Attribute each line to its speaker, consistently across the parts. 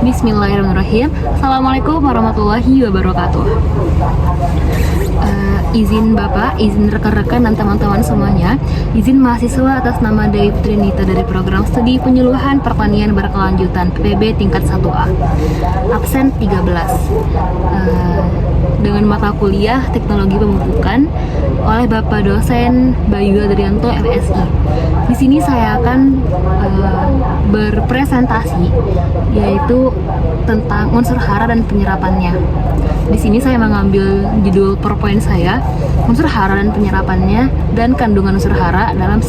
Speaker 1: Bismillahirrahmanirrahim. Assalamualaikum warahmatullahi wabarakatuh. Izin Bapak, izin rekan-rekan dan teman-teman semuanya, izin mahasiswa atas nama Dewi Putri Nita dari program studi penyuluhan pertanian berkelanjutan PPB tingkat 1A. Absen 13. Dengan mata kuliah Teknologi Pemupukan oleh Bapak dosen Bayu Adrianto MSI. Di sini saya akan berpresentasi yaitu tentang unsur hara dan penyerapannya. Di sini saya mengambil judul PowerPoint saya, unsur hara dan penyerapannya dan kandungan unsur hara dalam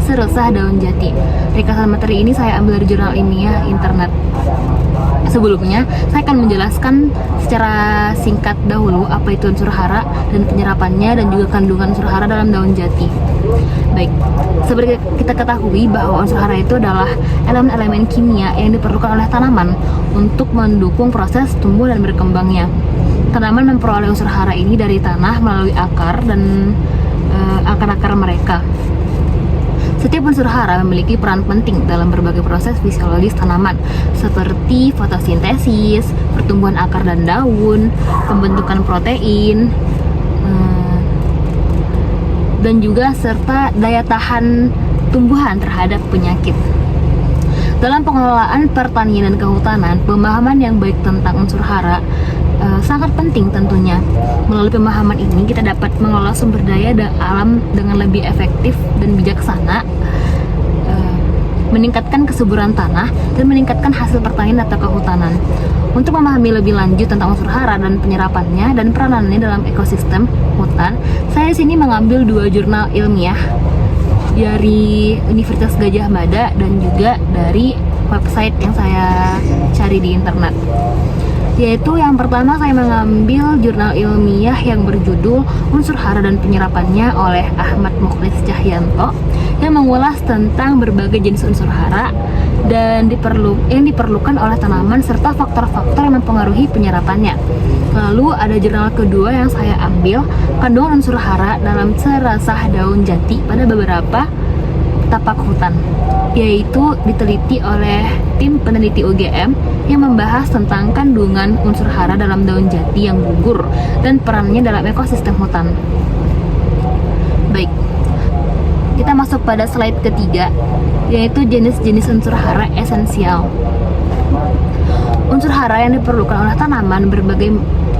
Speaker 1: seresah daun jati. Ringkasan materi ini saya ambil dari jurnal ilmiah internet. Sebelumnya, saya akan menjelaskan secara singkat dahulu apa itu unsur hara dan penyerapannya dan juga kandungan unsur hara dalam daun jati. Baik, seperti kita ketahui bahwa unsur hara itu adalah elemen-elemen kimia yang diperlukan oleh tanaman untuk mendukung proses tumbuh dan berkembangnya. Tanaman memperoleh unsur hara ini dari tanah melalui akar dan akar-akar mereka. Setiap unsur hara memiliki peran penting dalam berbagai proses fisiologis tanaman, seperti fotosintesis, pertumbuhan akar dan daun, pembentukan protein, dan juga serta daya tahan tumbuhan terhadap penyakit. Dalam pengelolaan pertanian dan kehutanan, pemahaman yang baik tentang unsur hara sangat penting tentunya. Melalui pemahaman ini kita dapat mengelola sumber daya alam dengan lebih efektif dan bijaksana, meningkatkan kesuburan tanah dan meningkatkan hasil pertanian atau kehutanan. Untuk memahami lebih lanjut tentang unsur hara dan penyerapannya dan peranannya dalam ekosistem hutan, saya di sini mengambil 2 jurnal ilmiah dari Universitas Gadjah Mada dan juga dari website yang saya cari di internet. Yaitu yang pertama saya mengambil jurnal ilmiah yang berjudul Unsur Hara dan Penyerapannya oleh Ahmad Mukhlis Cahyanto yang mengulas tentang berbagai jenis unsur hara dan yang diperlukan oleh tanaman serta faktor-faktor yang mempengaruhi penyerapannya. Lalu ada jurnal kedua yang saya ambil, kandungan unsur hara dalam seresah daun jati pada beberapa tapak hutan, yaitu diteliti oleh tim peneliti UGM yang membahas tentang kandungan unsur hara dalam daun jati yang gugur dan perannya dalam ekosistem hutan. Baik, kita masuk pada slide ketiga, yaitu jenis-jenis unsur hara esensial. Unsur hara yang diperlukan oleh tanaman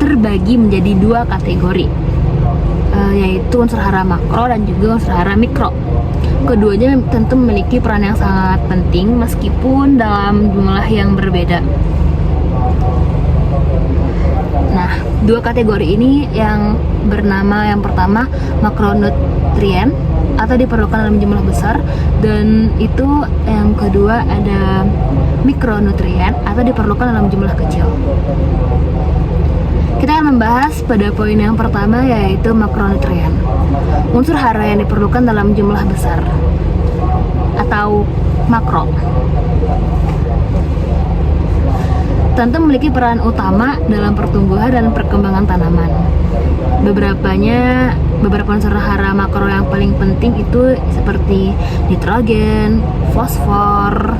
Speaker 1: terbagi menjadi 2 kategori, yaitu unsur hara makro dan juga unsur hara mikro. Keduanya tentu memiliki peran yang sangat penting meskipun dalam jumlah yang berbeda. Nah, 2 kategori ini yang bernama yang pertama makronutrien atau diperlukan dalam jumlah besar, dan itu yang kedua ada mikronutrien atau diperlukan dalam jumlah kecil. Kita akan membahas pada poin yang pertama, yaitu makronutrien. Unsur hara yang diperlukan dalam jumlah besar atau makro tentu memiliki peran utama dalam pertumbuhan dan perkembangan tanaman. Beberapa unsur hara makro yang paling penting itu seperti nitrogen, fosfor,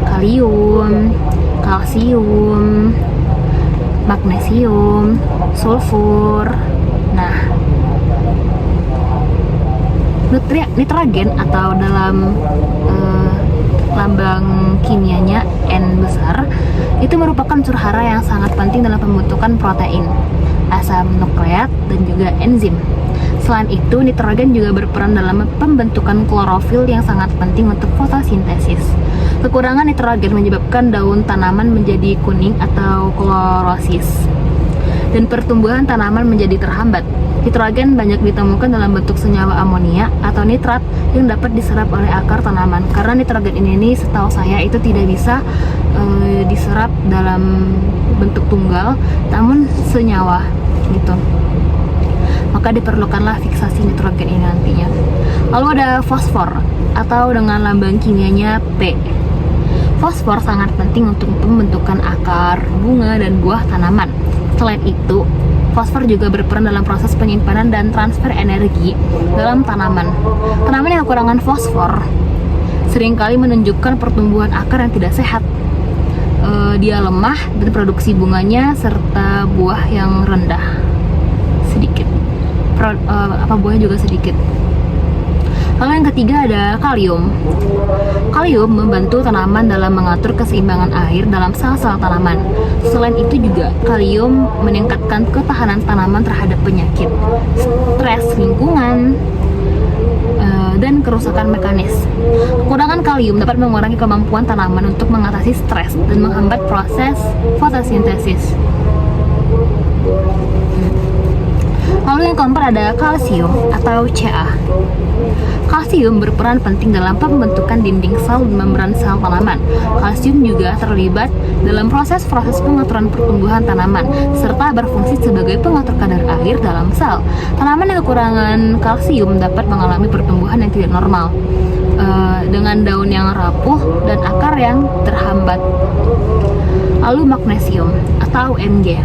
Speaker 1: kalium, kalsium, magnesium, sulfur. Nah, nitrogen atau dalam lambang kimianya N besar itu merupakan unsur hara yang sangat penting dalam pembentukan protein, asam nukleat, dan juga enzim. Selain itu, nitrogen juga berperan dalam pembentukan klorofil yang sangat penting untuk fotosintesis. Kekurangan nitrogen menyebabkan daun tanaman menjadi kuning atau klorosis, dan pertumbuhan tanaman menjadi terhambat. Nitrogen banyak ditemukan dalam bentuk senyawa amonia atau nitrat yang dapat diserap oleh akar tanaman. Karena nitrogen ini setahu saya itu tidak bisa diserap dalam bentuk tunggal, namun senyawa gitu. Maka diperlukanlah fiksasi nitrogen ini nantinya. Lalu ada fosfor atau dengan lambang kimianya P. Fosfor sangat penting untuk pembentukan akar, bunga, dan buah tanaman. Selain itu, fosfor juga berperan dalam proses penyimpanan dan transfer energi dalam tanaman. Tanaman yang kekurangan fosfor seringkali menunjukkan pertumbuhan akar yang tidak sehat. dia lemah dan produksi bunganya serta buah yang rendah sedikit. Buahnya juga sedikit. Lalu yang ketiga ada kalium. Kalium membantu tanaman dalam mengatur keseimbangan air dalam sel-sel tanaman. Selain itu juga kalium meningkatkan ketahanan tanaman terhadap penyakit, stres lingkungan, dan kerusakan mekanis. Kekurangan kalium dapat mengurangi kemampuan tanaman untuk mengatasi stres dan menghambat proses fotosintesis. Lalu yang keempat ada kalsium atau Ca. Kalsium berperan penting dalam pembentukan dinding sel dan membran sel tanaman. Kalsium juga terlibat dalam proses-proses pengaturan pertumbuhan tanaman, serta berfungsi sebagai pengatur kadar air dalam sel. Tanaman yang kekurangan kalsium dapat mengalami pertumbuhan yang tidak normal, dengan daun yang rapuh dan akar yang terhambat. Lalu magnesium atau Mg.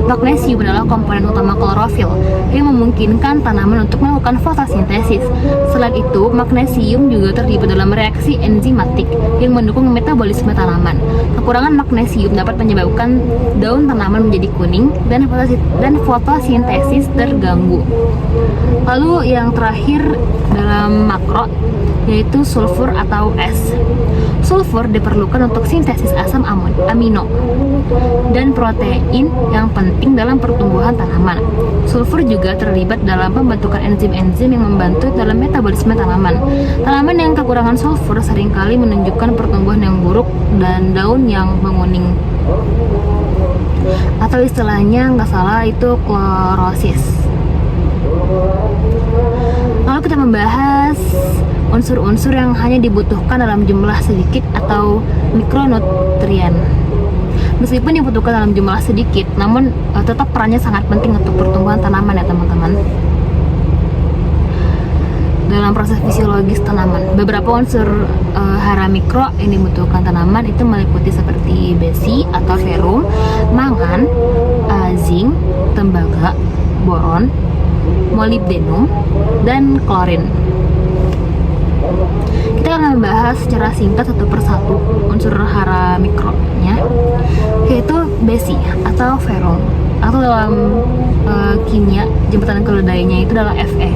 Speaker 1: Magnesium adalah komponen utama klorofil yang memungkinkan tanaman untuk melakukan fotosintesis. Selain itu, magnesium juga terlibat dalam reaksi enzimatik yang mendukung metabolisme tanaman. Kekurangan magnesium dapat menyebabkan daun tanaman menjadi kuning dan fotosintesis terganggu. Lalu yang terakhir dalam makro yaitu sulfur atau S. Sulfur diperlukan untuk sintesis asam amino dan protein yang penting dalam pertumbuhan tanaman. Sulfur juga terlibat dalam pembentukan enzim-enzim yang membantu dalam metabolisme tanaman. Tanaman yang kekurangan sulfur seringkali menunjukkan pertumbuhan yang buruk dan daun yang menguning. Atau istilahnya nggak salah itu klorosis. Lalu kita membahas unsur-unsur yang hanya dibutuhkan dalam jumlah sedikit atau mikronutrien. Meskipun dibutuhkan dalam jumlah sedikit, namun tetap perannya sangat penting untuk pertumbuhan tanaman ya teman-teman. Dalam proses fisiologis tanaman, beberapa unsur hara mikro yang dibutuhkan tanaman itu meliputi seperti besi atau ferum, mangan, zinc, tembaga, boron, molybdenum, dan klorin. Kita akan membahas secara singkat satu persatu unsur hara mikronya, yaitu besi atau ferum, atau dalam kimia jembatan keledainya itu adalah Fe.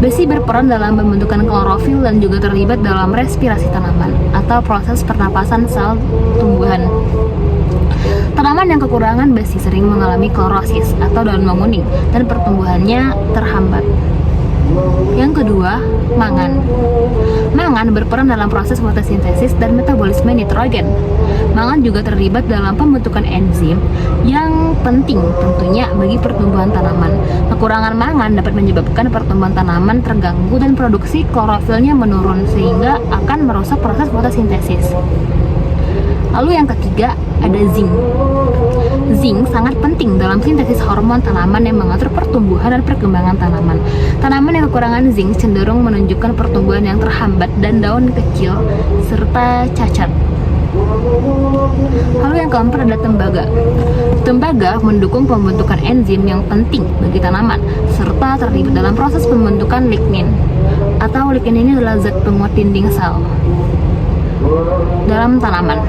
Speaker 1: Besi berperan dalam pembentukan klorofil dan juga terlibat dalam respirasi tanaman atau proses pernapasan sel tumbuhan. Tanaman yang kekurangan besi sering mengalami klorosis atau daun menguning dan pertumbuhannya terhambat. Yang kedua, mangan. Mangan berperan dalam proses fotosintesis dan metabolisme nitrogen. Mangan juga terlibat dalam pembentukan enzim yang penting tentunya bagi pertumbuhan tanaman. Kekurangan mangan dapat menyebabkan pertumbuhan tanaman terganggu dan produksi klorofilnya menurun sehingga akan merusak proses fotosintesis. Lalu yang ketiga ada zinc. Zinc sangat penting dalam sintesis hormon tanaman yang mengatur pertumbuhan dan perkembangan tanaman. Tanaman yang kekurangan zinc cenderung menunjukkan pertumbuhan yang terhambat dan daun kecil serta cacat. Lalu yang keempat ada tembaga. Tembaga mendukung pembentukan enzim yang penting bagi tanaman serta terlibat dalam proses pembentukan lignin. Atau lignin ini adalah zat penguat dinding sel dalam tanaman.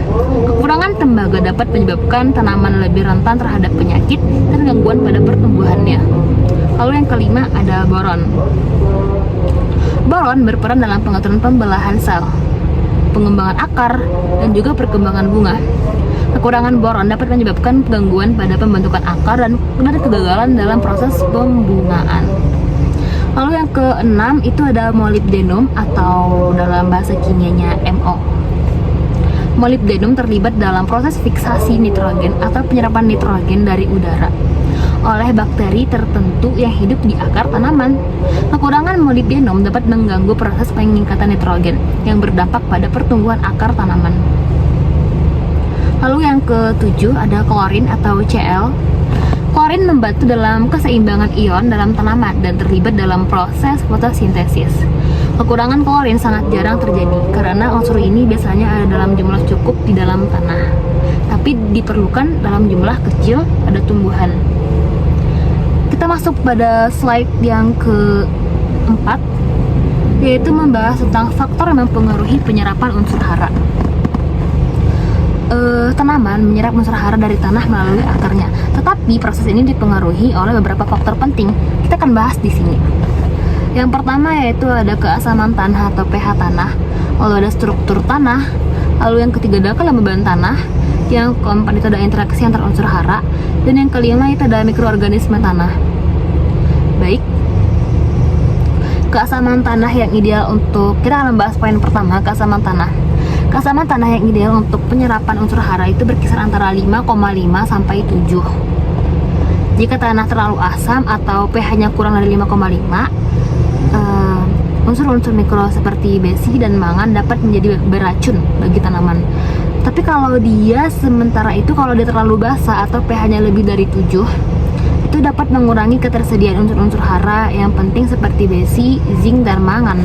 Speaker 1: Kekurangan tembaga dapat menyebabkan tanaman lebih rentan terhadap penyakit dan gangguan pada pertumbuhannya. Lalu yang kelima ada boron. Boron berperan dalam pengaturan pembelahan sel, pengembangan akar, dan juga perkembangan bunga. Kekurangan boron dapat menyebabkan gangguan pada pembentukan akar dan kegagalan dalam proses pembungaan. Lalu yang keenam itu ada molybdenum atau dalam bahasa kimianya MO. Molybdenum terlibat dalam proses fiksasi nitrogen atau penyerapan nitrogen dari udara oleh bakteri tertentu yang hidup di akar tanaman. Kekurangan molybdenum dapat mengganggu proses peningkatan nitrogen yang berdampak pada pertumbuhan akar tanaman. Lalu yang ketujuh ada klorin atau Cl. Klorin membantu dalam keseimbangan ion dalam tanaman dan terlibat dalam proses fotosintesis. Kekurangan klorin sangat jarang terjadi karena unsur ini biasanya ada dalam jumlah cukup di dalam tanah, tapi diperlukan dalam jumlah kecil pada tumbuhan. Kita masuk pada slide yang keempat, yaitu membahas tentang faktor yang mempengaruhi penyerapan unsur hara. tanaman menyerap unsur hara dari tanah melalui akarnya. Tetapi proses ini dipengaruhi oleh beberapa faktor penting. Kita akan bahas di sini. Yang pertama yaitu ada keasaman tanah atau pH tanah, lalu ada struktur tanah, lalu yang ketiga ada kelembaban tanah, yang keempat itu ada interaksi antar unsur hara, dan yang kelima itu ada mikroorganisme tanah. Baik, keasaman tanah yang ideal untuk, kita akan membahas poin pertama, keasaman tanah. Keasaman tanah yang ideal untuk penyerapan unsur hara itu berkisar antara 5,5 sampai 7. Jika tanah terlalu asam atau pH-nya kurang dari 5,5, unsur-unsur mikro seperti besi dan mangan dapat menjadi beracun bagi tanaman. Tapi kalau dia kalau dia terlalu basah atau pH-nya lebih dari 7, itu dapat mengurangi ketersediaan unsur-unsur hara yang penting seperti besi, zinc, dan mangan.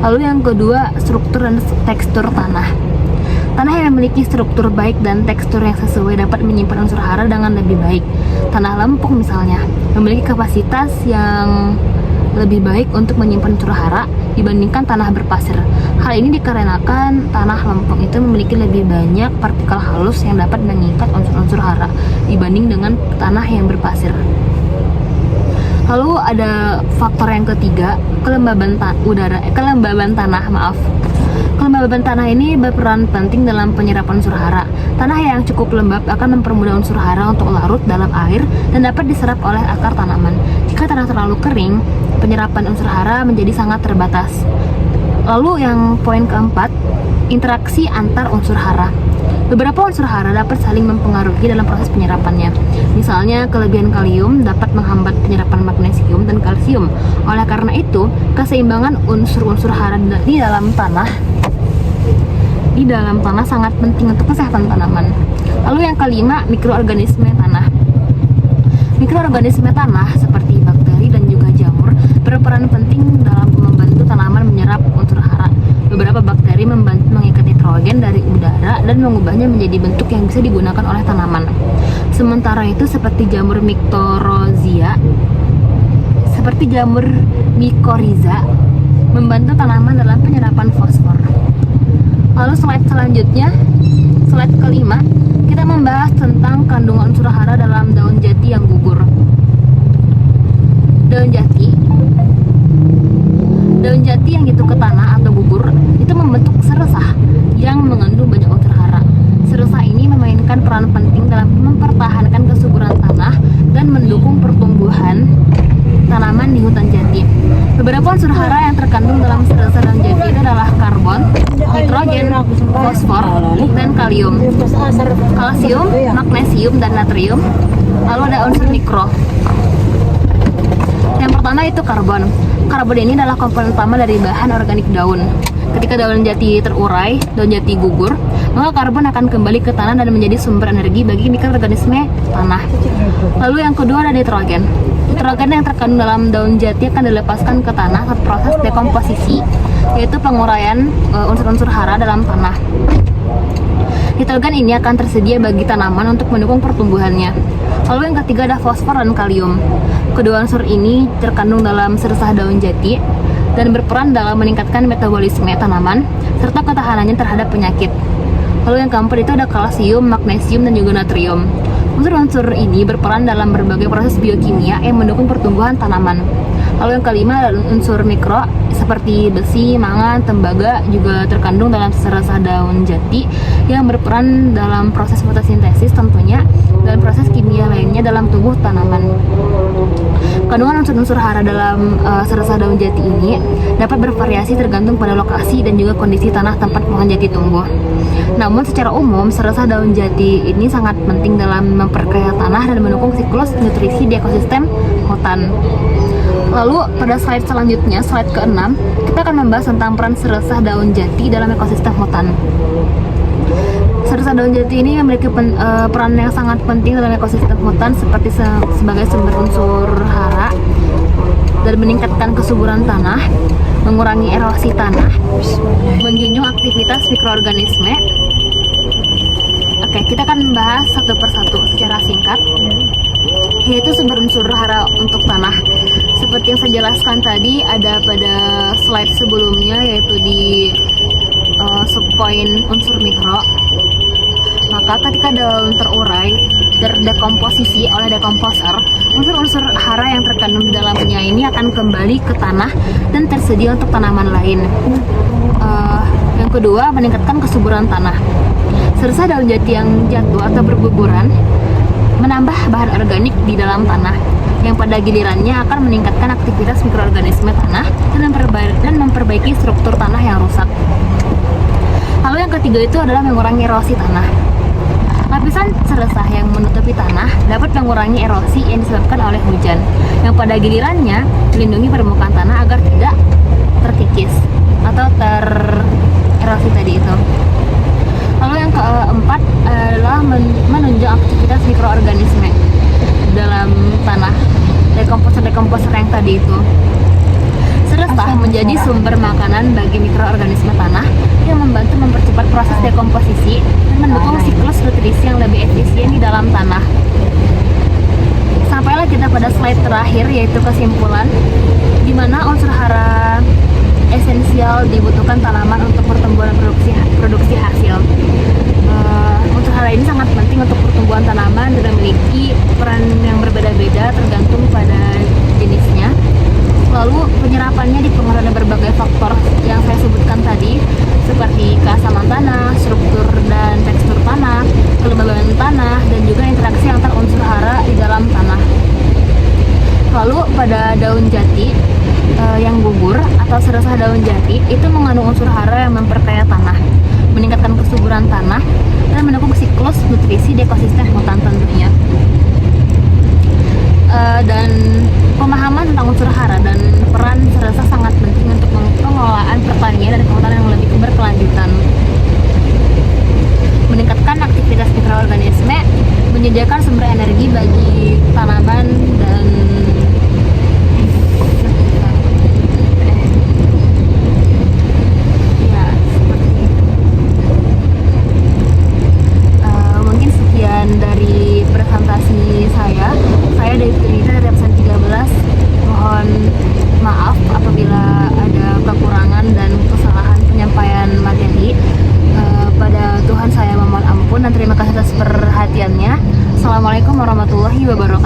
Speaker 1: Lalu yang kedua, struktur dan tekstur tanah. Tanah yang memiliki struktur baik dan tekstur yang sesuai dapat menyimpan unsur hara dengan lebih baik. Tanah lempung misalnya memiliki kapasitas yang lebih baik untuk menyimpan unsur hara dibandingkan tanah berpasir. Hal ini dikarenakan tanah lempung itu memiliki lebih banyak partikel halus yang dapat mengikat unsur-unsur hara dibanding dengan tanah yang berpasir. Lalu ada faktor yang ketiga, kelembaban tanah. Kelembaban tanah ini berperan penting dalam penyerapan unsur hara. Tanah yang cukup lembab akan mempermudah unsur hara untuk larut dalam air dan dapat diserap oleh akar tanaman. Jika tanah terlalu kering, penyerapan unsur hara menjadi sangat terbatas. Lalu yang poin keempat, interaksi antar unsur hara. Beberapa unsur hara dapat saling mempengaruhi dalam proses penyerapannya. Misalnya, kelebihan kalium dapat menghambat penyerapan magnesium dan kalsium. Oleh karena itu, keseimbangan unsur-unsur hara di dalam tanah sangat penting untuk kesehatan tanaman. Lalu yang kelima, mikroorganisme tanah. Mikroorganisme tanah seperti bakteri dan juga jamur berperan penting dalam membantu tanaman menyerap unsur hara. Beberapa bakteri membantu mengikat nitrogen dari udara dan mengubahnya menjadi bentuk yang bisa digunakan oleh tanaman. Sementara itu seperti jamur mycorrhiza membantu tanaman dalam penyerapan fosfor. Lalu slide selanjutnya, slide kelima, kita membahas tentang kandungan unsur hara dalam daun jati yang gugur. Daun jati yang jatuh ke tanah atau gugur itu membentuk seresah yang mengandung banyak unsur hara. Seresah ini memainkan peran penting dalam mempertahankan kesuburan tanah dan mendukung pertumbuhan tanaman di hutan jati. Beberapa unsur hara yang terkandung dalam seresah daun jati itu adalah karbon, nitrogen, fosfor, dan kalium, kalsium, magnesium, dan natrium. Lalu ada unsur mikro. Yang pertama itu karbon. Karbon ini adalah komponen utama dari bahan organik daun. Ketika daun jati terurai, daun jati gugur, maka karbon akan kembali ke tanah dan menjadi sumber energi bagi mikroorganisme tanah. Lalu yang kedua ada nitrogen. Nitrogen yang terkandung dalam daun jati akan dilepaskan ke tanah saat proses dekomposisi, yaitu penguraian unsur-unsur hara dalam tanah. Nitrogen ini akan tersedia bagi tanaman untuk mendukung pertumbuhannya. Lalu yang ketiga ada fosfor dan kalium. Kedua unsur ini terkandung dalam seresah daun jati dan berperan dalam meningkatkan metabolisme tanaman serta ketahanannya terhadap penyakit. Lalu yang keempat itu ada kalsium, magnesium, dan juga natrium. Unsur-unsur ini berperan dalam berbagai proses biokimia yang mendukung pertumbuhan tanaman. Lalu yang kelima adalah unsur mikro seperti besi, mangan, tembaga juga terkandung dalam seresah daun jati yang berperan dalam proses fotosintesis tentunya dan proses kimia lainnya dalam tubuh tanaman. Kandungan unsur-unsur hara dalam seresah daun jati ini dapat bervariasi tergantung pada lokasi dan juga kondisi tanah tempat pohon jati tumbuh. Namun secara umum seresah daun jati ini sangat penting dalam memperkaya tanah dan mendukung siklus nutrisi di ekosistem hutan. Lalu pada slide selanjutnya, slide ke-6, kita akan membahas tentang peran seresah daun jati dalam ekosistem hutan. Seresah daun jati ini memiliki peran yang sangat penting dalam ekosistem hutan seperti sebagai sumber unsur hara dan meningkatkan kesuburan tanah, mengurangi erosi tanah, menjunjung aktivitas mikroorganisme. Oke, kita akan membahas satu persatu secara singkat, yaitu sumber unsur hara untuk tanah. Seperti yang saya jelaskan tadi, ada pada slide sebelumnya, yaitu di subpoin unsur mikro. Maka maka ketika daun terurai terdekomposisi oleh dekomposer, unsur-unsur hara yang terkandung di dalamnya ini akan kembali ke tanah dan tersedia untuk tanaman lain. Yang kedua, meningkatkan kesuburan tanah. Selesai daun jati yang jatuh atau berguguran menambah bahan organik di dalam tanah, yang pada gilirannya akan meningkatkan aktivitas mikroorganisme tanah dan memperbaiki struktur tanah yang rusak. Lalu yang ketiga itu adalah mengurangi erosi tanah. Lapisan seresah yang menutupi tanah dapat mengurangi erosi yang disebabkan oleh hujan, yang pada gilirannya melindungi permukaan tanah agar tidak terkikis atau tererosi tadi itu. Lalu yang keempat adalah menunjang aktivitas mikroorganisme dalam tanah, dekomposer yang tadi itu. Seresah menjadi sumber makanan bagi mikroorganisme tanah yang membantu mempercepat proses dekomposisi dan mendukung siklus nutrisi yang lebih efisien di dalam tanah. Sampailah kita pada slide terakhir, yaitu kesimpulan, di mana unsur hara esensial dibutuhkan tanaman untuk pertumbuhan dan produksi hasil. Unsur hara ini sangat penting untuk pertumbuhan tanaman dan memiliki peran yang berbeda-beda tergantung pada jenisnya. Lalu penyerapannya dipengaruhi oleh berbagai faktor yang saya sebutkan tadi, seperti keasaman tanah, struktur dan tekstur tanah, kelembagaan tanah, dan juga interaksi antar unsur hara di dalam tanah. Lalu pada daun jati yang gugur atau seresah daun jati itu mengandung unsur hara yang memperkaya tanah, meningkatkan kesuburan tanah, dan mendukung siklus nutrisi di ekosistem hutan tentunya. Dan pemahaman tentang unsur hara dan peran seresah sangat penting untuk pengelolaan pertanian dan kehutanan yang lebih berkelanjutan. Meningkatkan aktivitas mikroorganisme, menyediakan sumber energi bagi tanaman dan mungkin sekian dari presentasi saya dari Trinita dari absen 13. Mohon maaf apabila ada kekurangan dan kesalahan penyampaian materi. Pada Tuhan saya memohon ampun dan terima kasih atas perhatiannya. Assalamualaikum warahmatullahi wabarakatuh.